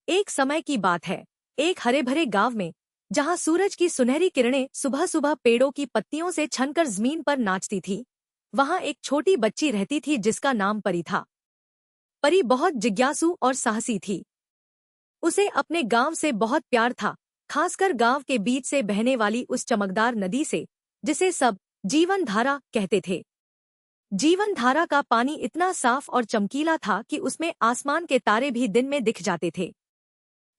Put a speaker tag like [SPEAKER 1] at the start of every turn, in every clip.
[SPEAKER 1] एक समय की बात है, एक हरे भरे गांव में, जहां सूरज की सुनहरी किरणें सुबह सुबह पेड़ों की पत्तियों से छनकर जमीन पर नाचती थी, वहां एक छोटी बच्ची रहती थी जिसका नाम परी था। परी बहुत जिज्ञासु और साहसी थी। उसे अपने गांव से बहुत प्यार था, खासकर गांव के बीच से बहने वाली उस चमकदार नदी से, जिसे सब जीवन धारा कहते थे। जीवन धारा का पानी इतना साफ और चमकीला था कि उसमें आसमान के तारे भी दिन में दिख जाते थे।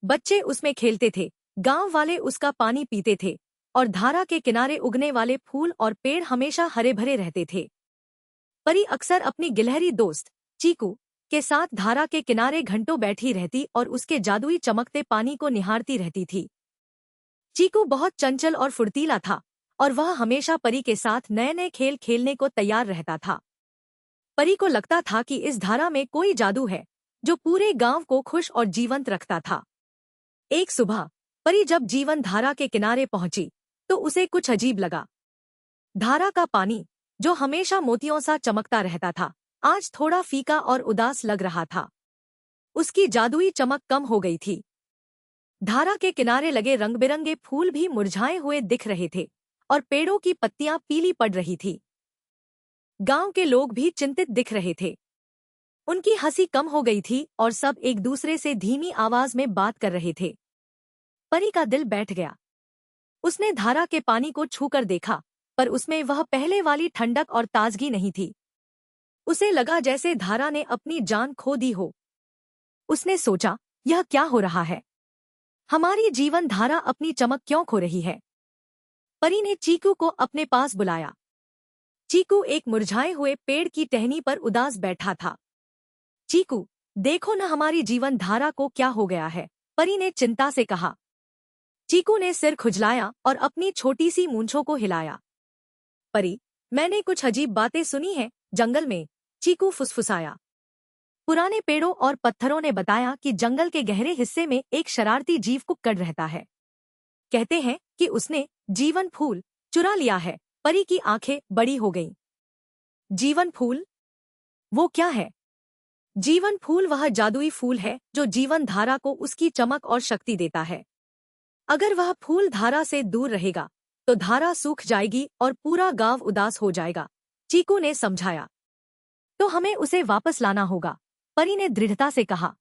[SPEAKER 1] बच्चे उसमें खेलते थे, गांव वाले उसका पानी पीते थे, और धारा के किनारे उगने वाले फूल और पेड़ हमेशा हरे भरे रहते थे। परी अक्सर अपनी गिलहरी दोस्त चीकू के साथ धारा के किनारे घंटों बैठी रहती और उसके जादुई चमकते पानी को निहारती रहती थी। चीकू बहुत चंचल और फुर्तीला था, और वह हमेशा परी के साथ नए नए खेल खेलने को तैयार रहता था। परी को लगता था कि इस धारा में कोई जादू है जो पूरे गांव को खुश और जीवंत रखता था। एक सुबह परी जब जीवन धारा के किनारे पहुंची तो उसे कुछ अजीब लगा। धारा का पानी, जो हमेशा मोतियों सा चमकता रहता था, आज थोड़ा फीका और उदास लग रहा था। उसकी जादुई चमक कम हो गई थी। धारा के किनारे लगे रंग बिरंगे फूल भी मुरझाए हुए दिख रहे थे, और पेड़ों की पत्तियां पीली पड़ रही थी। गांव के लोग भी चिंतित दिख रहे थे। उनकी हंसी कम हो गई थी और सब एक दूसरे से धीमी आवाज में बात कर रहे थे। परी का दिल बैठ गया। उसने धारा के पानी को छूकर देखा, पर उसमें वह पहले वाली ठंडक और ताजगी नहीं थी। उसे लगा जैसे धारा ने अपनी जान खो दी हो। उसने सोचा, यह क्या हो रहा है? हमारी जीवन धारा अपनी चमक क्यों खो रही है? परी ने चीकू को अपने पास बुलाया। चीकू एक मुरझाए हुए पेड़ की टहनी पर उदास बैठा था। चीकू, देखो न हमारी जीवन धारा को क्या हो गया है, परी ने चिंता से कहा। चीकू ने सिर खुजलाया और अपनी छोटी सी मूंछों को हिलाया। परी, मैंने कुछ अजीब बातें सुनी हैं जंगल में, चीकू फुसफुसाया। पुराने पेड़ों और पत्थरों ने बताया कि जंगल के गहरे हिस्से में एक शरारती जीव कुक्कड़ रहता है। कहते हैं कि उसने जीवन फूल चुरा लिया है। परी की आंखें बड़ी हो गईं। जीवन फूल? वो क्या है? जीवन फूल वह जादुई फूल है जो जीवन धारा को उसकी चमक और शक्ति देता है। अगर वह फूल धारा से दूर रहेगा तो धारा सूख जाएगी और पूरा गांव उदास हो जाएगा, चीकू ने समझाया। तो हमें उसे वापस लाना होगा, परी ने दृढ़ता से कहा।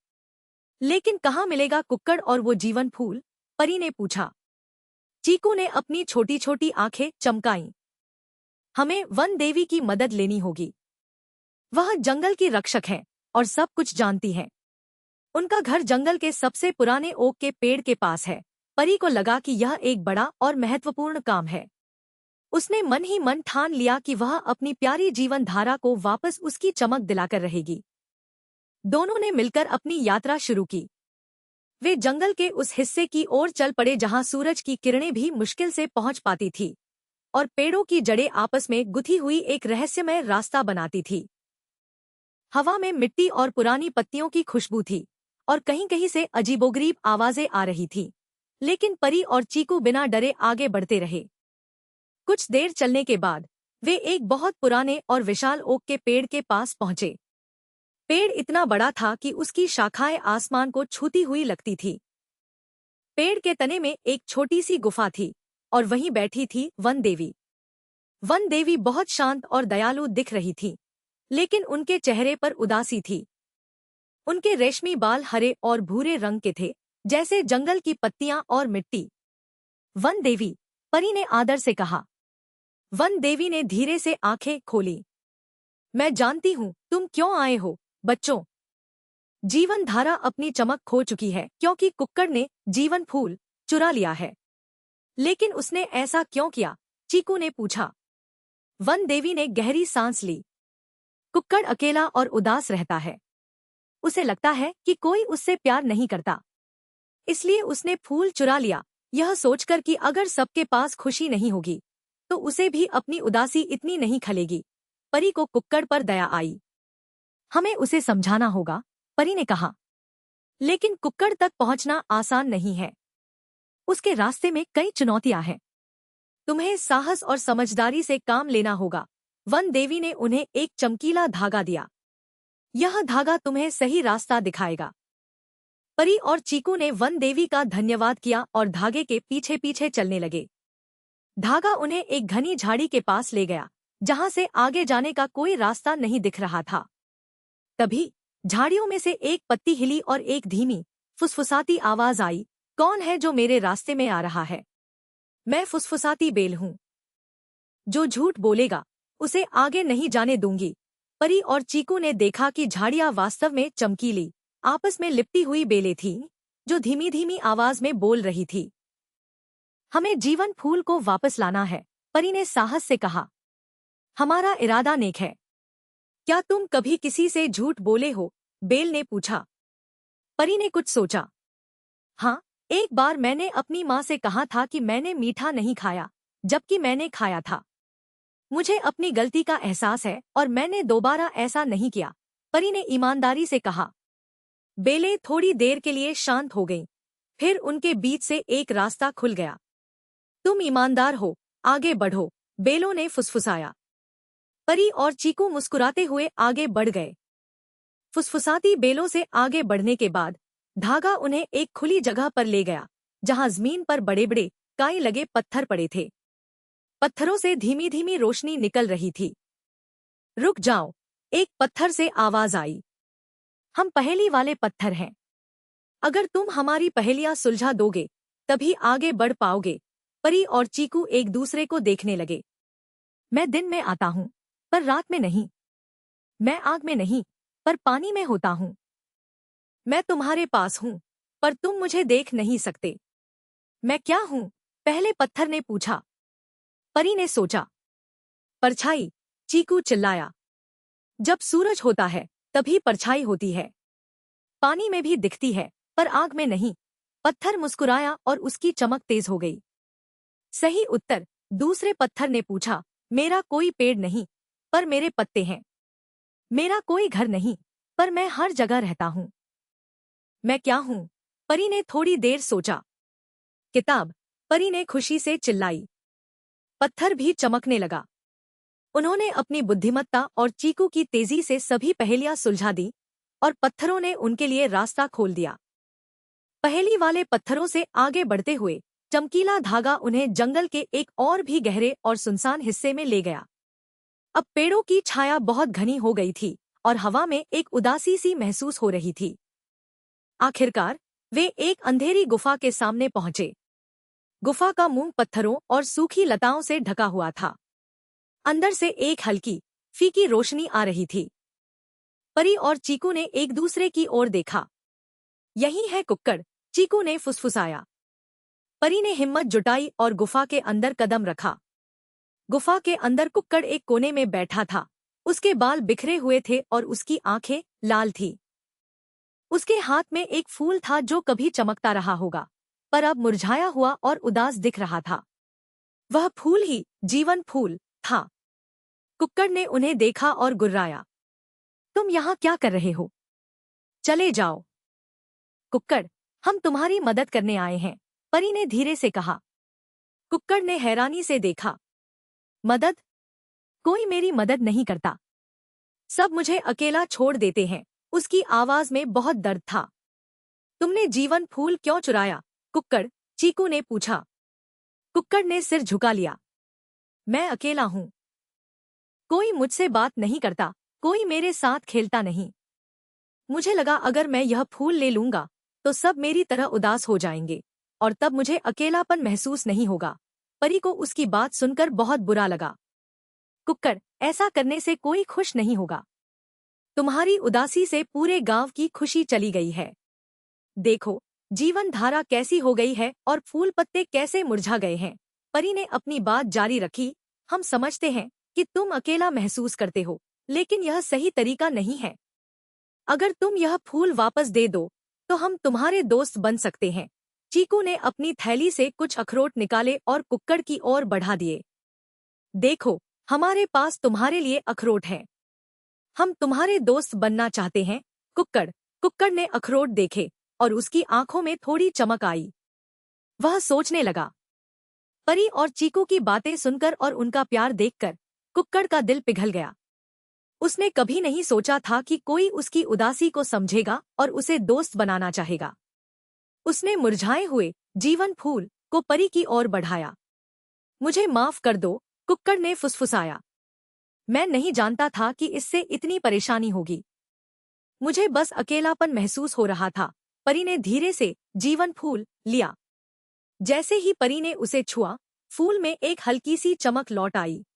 [SPEAKER 1] लेकिन कहाँ मिलेगा कुक्कड़ और वो जीवन फूल? परी ने पूछा। चीकू ने अपनी छोटी छोटी आंखें चमकाईं। हमें वन देवी की मदद लेनी होगी। वह जंगल की रक्षक हैं और सब कुछ जानती हैं। उनका घर जंगल के सबसे पुराने ओक के पेड़ के पास है। परी को लगा कि यह एक बड़ा और महत्वपूर्ण काम है। उसने मन ही मन ठान लिया कि वह अपनी प्यारी जीवन धारा को वापस उसकी चमक दिलाकर रहेगी। दोनों ने मिलकर अपनी यात्रा शुरू की। वे जंगल के उस हिस्से की ओर चल पड़े जहां सूरज की किरणें भी मुश्किल से पहुंच पाती थी, और पेड़ों की जड़ें आपस में गुथी हुई एक रहस्यमय रास्ता बनाती थी। हवा में मिट्टी और पुरानी पत्तियों की खुशबू थी, और कहीं कहीं से अजीबोगरीब आवाजें आ रही थीं। लेकिन परी और चीकू बिना डरे आगे बढ़ते रहे। कुछ देर चलने के बाद वे एक बहुत पुराने और विशाल ओक के पेड़ के पास पहुंचे। पेड़ इतना बड़ा था कि उसकी शाखाएं आसमान को छूती हुई लगती थी। पेड़ के तने में एक छोटी सी गुफा थी, और वहीं बैठी थी वन देवी। वन देवी बहुत शांत और दयालु दिख रही थी, लेकिन उनके चेहरे पर उदासी थी। उनके रेशमी बाल हरे और भूरे रंग के थे, जैसे जंगल की पत्तियां और मिट्टी। वन देवी, परी ने आदर से कहा। वन देवी ने धीरे से आंखें खोली। मैं जानती हूँ तुम क्यों आए हो, बच्चों। जीवन धारा अपनी चमक खो चुकी है क्योंकि कुक्कड़ ने जीवन फूल चुरा लिया है। लेकिन उसने ऐसा क्यों किया? चीकू ने पूछा। वन देवी ने गहरी सांस ली। कुक्कड़ अकेला और उदास रहता है। उसे लगता है कि कोई उससे प्यार नहीं करता, इसलिए उसने फूल चुरा लिया, यह सोचकर कि अगर सबके पास खुशी नहीं होगी तो उसे भी अपनी उदासी इतनी नहीं खलेगी। परी को कुक्कड़ पर दया आई। हमें उसे समझाना होगा, परी ने कहा। लेकिन कुक्कड़ तक पहुंचना आसान नहीं है। उसके रास्ते में कई चुनौतियां हैं। तुम्हें साहस और समझदारी से काम लेना होगा। वन देवी ने उन्हें एक चमकीला धागा दिया। यह धागा तुम्हें सही रास्ता दिखाएगा। परी और चीकू ने वन देवी का धन्यवाद किया और धागे के पीछे पीछे चलने लगे। धागा उन्हें एक घनी झाड़ी के पास ले गया, जहां से आगे जाने का कोई रास्ता नहीं दिख रहा था। तभी झाड़ियों में से एक पत्ती हिली और एक धीमी फुसफुसाती आवाज आई, कौन है जो मेरे रास्ते में आ रहा है? मैं फुसफुसाती बेल हूं। जो झूठ बोलेगा उसे आगे नहीं जाने दूंगी। परी और चीकू ने देखा कि झाड़ियां वास्तव में चमकीली, आपस में लिपटी हुई बेलें थीं, जो धीमी धीमी आवाज में बोल रही थी। हमें जीवन फूल को वापस लाना है, परी ने साहस से कहा। हमारा इरादा नेक है। क्या तुम कभी किसी से झूठ बोले हो? बेल ने पूछा। परी ने कुछ सोचा। हाँ, एक बार मैंने अपनी माँ से कहा था कि मैंने मीठा नहीं खाया, जबकि मैंने खाया था। मुझे अपनी गलती का एहसास है और मैंने दोबारा ऐसा नहीं किया, परी ने ईमानदारी से कहा। बेलें थोड़ी देर के लिए शांत हो गईं, फिर उनके बीच से एक रास्ता खुल गया। तुम ईमानदार हो, आगे बढ़ो, बेलों ने फुसफुसाया। परी और चीकू मुस्कुराते हुए आगे बढ़ गए। फुसफुसाती बेलों से आगे बढ़ने के बाद धागा उन्हें एक खुली जगह पर ले गया, जहां जमीन पर बड़े बड़े काई लगे पत्थर पड़े थे। पत्थरों से धीमी धीमी रोशनी निकल रही थी। रुक जाओ, एक पत्थर से आवाज आई। हम पहेली वाले पत्थर हैं। अगर तुम हमारी पहेलियां सुलझा दोगे तभी आगे बढ़ पाओगे। परी और चीकू एक दूसरे को देखने लगे। मैं दिन में आता हूं, पर रात में नहीं। मैं आग में नहीं, पर पानी में होता हूं। मैं तुम्हारे पास हूं, पर तुम मुझे देख नहीं सकते। मैं क्या हूं? पहले पत्थर ने पूछा। परी ने सोचा। परछाई, चीकू चिल्लाया। जब सूरज होता है तभी परछाई होती है। पानी में भी दिखती है, पर आग में नहीं। पत्थर मुस्कुराया और उसकी चमक तेज हो गई। सही उत्तर, दूसरे पत्थर ने पूछा। मेरा कोई पेड़ नहीं, पर मेरे पत्ते हैं। मेरा कोई घर नहीं, पर मैं हर जगह रहता हूं। मैं क्या हूं? परी ने थोड़ी देर सोचा। किताब, परी ने खुशी से चिल्लाई। पत्थर भी चमकने लगा। उन्होंने अपनी बुद्धिमत्ता और चीकू की तेजी से सभी पहेलियां सुलझा दी और पत्थरों ने उनके लिए रास्ता खोल दिया। पहेली वाले पत्थरों से आगे बढ़ते हुए चमकीला धागा उन्हें जंगल के एक और भी गहरे और सुनसान हिस्से में ले गया। अब पेड़ों की छाया बहुत घनी हो गई थी और हवा में एक उदासी सी महसूस हो रही थी। आखिरकार वे एक अंधेरी गुफा के सामने पहुंचे। गुफा का मुंह पत्थरों और सूखी लताओं से ढका हुआ था। अंदर से एक हल्की, फीकी रोशनी आ रही थी। परी और चीकू ने एक दूसरे की ओर देखा। यही है कुक्कड़, चीकू ने फुसफुसाया। परी ने हिम्मत जुटाई और गुफा के अंदर कदम रखा। गुफा के अंदर कुक्कड़ एक कोने में बैठा था। उसके बाल बिखरे हुए थे और उसकी आंखें लाल थीं। उसके हाथ में एक फूल था जो कभी चमकता रहा होगा, पर अब मुरझाया हुआ और उदास दिख रहा था। वह फूल ही जीवन फूल था। कुक्कड़ ने उन्हें देखा और गुर्राया। तुम यहाँ क्या कर रहे हो? चले जाओ। कुक्कड़, हम तुम्हारी मदद करने आए हैं, परी ने धीरे से कहा। कुक्कड़ ने हैरानी से देखा। मदद? कोई मेरी मदद नहीं करता। सब मुझे अकेला छोड़ देते हैं। उसकी आवाज में बहुत दर्द था। तुमने जीवन फूल क्यों चुराया? कुक्कड़, चीकू ने पूछा। कुक्कड़ ने सिर झुका लिया। मैं अकेला हूं। कोई मुझसे बात नहीं करता, कोई मेरे साथ खेलता नहीं। मुझे लगा अगर मैं यह फूल ले लूंगा तो सब मेरी तरह उदास हो जाएंगे और तब मुझे अकेलापन महसूस नहीं होगा। परी को उसकी बात सुनकर बहुत बुरा लगा। कुक्कड़, ऐसा करने से कोई खुश नहीं होगा। तुम्हारी उदासी से पूरे गांव की खुशी चली गई है। देखो, जीवन धारा कैसी हो गई है और फूल पत्ते कैसे मुरझा गए हैं। परी ने अपनी बात जारी रखी। हम समझते हैं कि तुम अकेला महसूस करते हो, लेकिन यह सही तरीका नहीं है। अगर तुम यह फूल वापस दे दो तो हम तुम्हारे दोस्त बन सकते हैं। चीकू ने अपनी थैली से कुछ अखरोट निकाले और कुक्कड़ की ओर बढ़ा दिए। देखो, हमारे पास तुम्हारे लिए अखरोट हैं। हम तुम्हारे दोस्त बनना चाहते हैं। कुक्कड़ ने अखरोट देखे और उसकी आंखों में थोड़ी चमक आई। वह सोचने लगा। परी और चीकू की बातें सुनकर और उनका प्यार देखकर कुक्कड़ का दिल पिघल गया। उसने कभी नहीं सोचा था कि कोई उसकी उदासी को समझेगा और उसे दोस्त बनाना चाहेगा। उसने मुरझाए हुए जीवन फूल को परी की ओर बढ़ाया। मुझे माफ कर दो, कुक्कड़ ने फुसफुसाया। मैं नहीं जानता था कि इससे इतनी परेशानी होगी। मुझे बस अकेलापन महसूस हो रहा था। परी ने धीरे से जीवन फूल लिया। जैसे ही परी ने उसे छुआ, फूल में एक हल्की सी चमक लौट आई।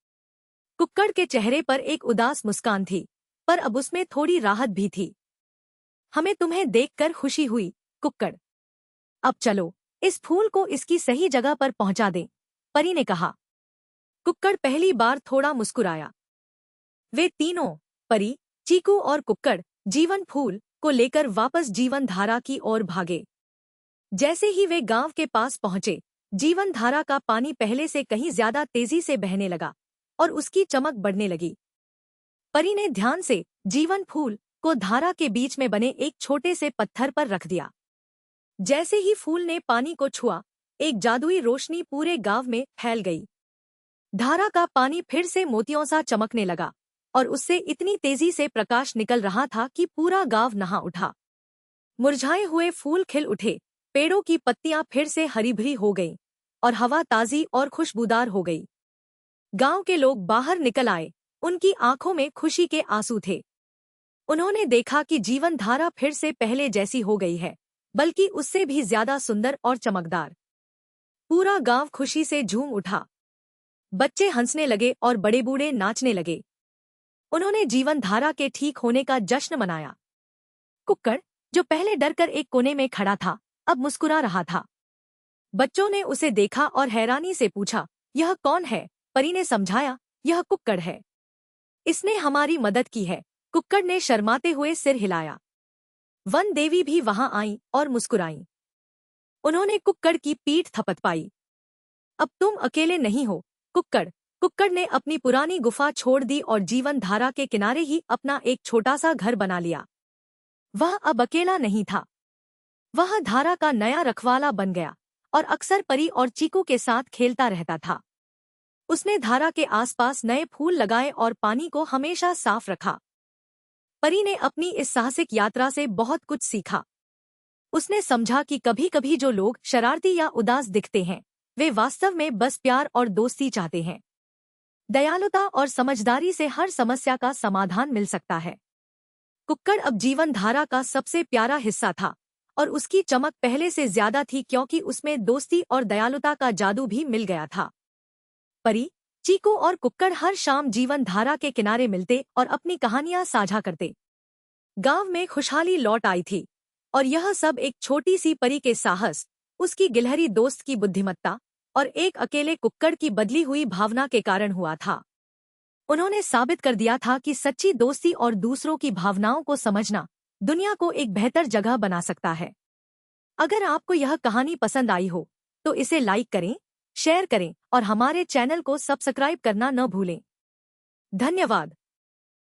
[SPEAKER 1] कुक्कड़ के चेहरे पर एक उदास मुस्कान थी, पर अब उसमें थोड़ी राहत भी थी। हमें तुम्हें देखकर खुशी हुई, कुक्कड़। अब चलो, इस फूल को इसकी सही जगह पर पहुंचा दें, परी ने कहा। कुक्कड़ पहली बार थोड़ा मुस्कुराया। वे तीनों, परी, चीकू और कुक्कड़, जीवन फूल को लेकर वापस जीवन धारा की ओर भागे। जैसे ही वे गांव के पास पहुंचे, जीवन धारा का पानी पहले से कहीं ज्यादा तेजी से बहने लगा और उसकी चमक बढ़ने लगी। परी ने ध्यान से जीवन फूल को धारा के बीच में बने एक छोटे से पत्थर पर रख दिया। जैसे ही फूल ने पानी को छुआ, एक जादुई रोशनी पूरे गांव में फैल गई। धारा का पानी फिर से मोतियों सा चमकने लगा और उससे इतनी तेजी से प्रकाश निकल रहा था कि पूरा गांव नहा उठा। मुरझाए हुए फूल खिल उठे, पेड़ों की पत्तियां फिर से हरी भरी हो गईं और हवा ताजी और खुशबूदार हो गई। गांव के लोग बाहर निकल आए, उनकी आंखों में खुशी के आंसू थे। उन्होंने देखा कि जीवन धारा फिर से पहले जैसी हो गई है, बल्कि उससे भी ज्यादा सुंदर और चमकदार। पूरा गांव खुशी से झूम उठा। बच्चे हंसने लगे और बड़े बूढ़े नाचने लगे। उन्होंने जीवन धारा के ठीक होने का जश्न मनाया। कुक्कड़, जो पहले डरकर एक कोने में खड़ा था, अब मुस्कुरा रहा था। बच्चों ने उसे देखा और हैरानी से पूछा, यह कौन है? परी ने समझाया, यह कुक्कड़ है। इसने हमारी मदद की है। कुक्कड़ ने शर्माते हुए सिर हिलाया। वन देवी भी वहां आईं और मुस्कुराईं। उन्होंने कुक्कड़ की पीठ थपथपाई। अब तुम अकेले नहीं हो, कुक्कड़। कुक्कड़ ने अपनी पुरानी गुफा छोड़ दी और जीवन धारा के किनारे ही अपना एक छोटा सा घर बना लिया। वह अब अकेला नहीं था। वह धारा का नया रखवाला बन गया और अक्सर परी और चीकू के साथ खेलता रहता था। उसने धारा के आसपास नए फूल लगाए और पानी को हमेशा साफ रखा। परी ने अपनी इस साहसिक यात्रा से बहुत कुछ सीखा। उसने समझा कि कभी-कभी जो लोग शरारती या उदास दिखते हैं, वे वास्तव में बस प्यार और दोस्ती चाहते हैं। दयालुता और समझदारी से हर समस्या का समाधान मिल सकता है। कुक्कड़ अब जीवन धारा का सबसे प्यारा हिस्सा था और उसकी चमक पहले से ज्यादा थी क्योंकि उसमें दोस्ती और दयालुता का जादू भी मिल गया था। परी, चीकू और कुक्कड़ हर शाम जीवन धारा के किनारे मिलते और अपनी कहानियां साझा करते। गांव में खुशहाली लौट आई थी और यह सब एक छोटी सी परी के साहस, उसकी गिलहरी दोस्त की बुद्धिमत्ता और एक अकेले कुक्कड़ की बदली हुई भावना के कारण हुआ था। उन्होंने साबित कर दिया था कि सच्ची दोस्ती और दूसरों की भावनाओं को समझना दुनिया को एक बेहतर जगह बना सकता है। अगर आपको यह कहानी पसंद आई हो, तो इसे लाइक करें, शेयर करें और हमारे चैनल को सब्सक्राइब करना न भूलें। धन्यवाद।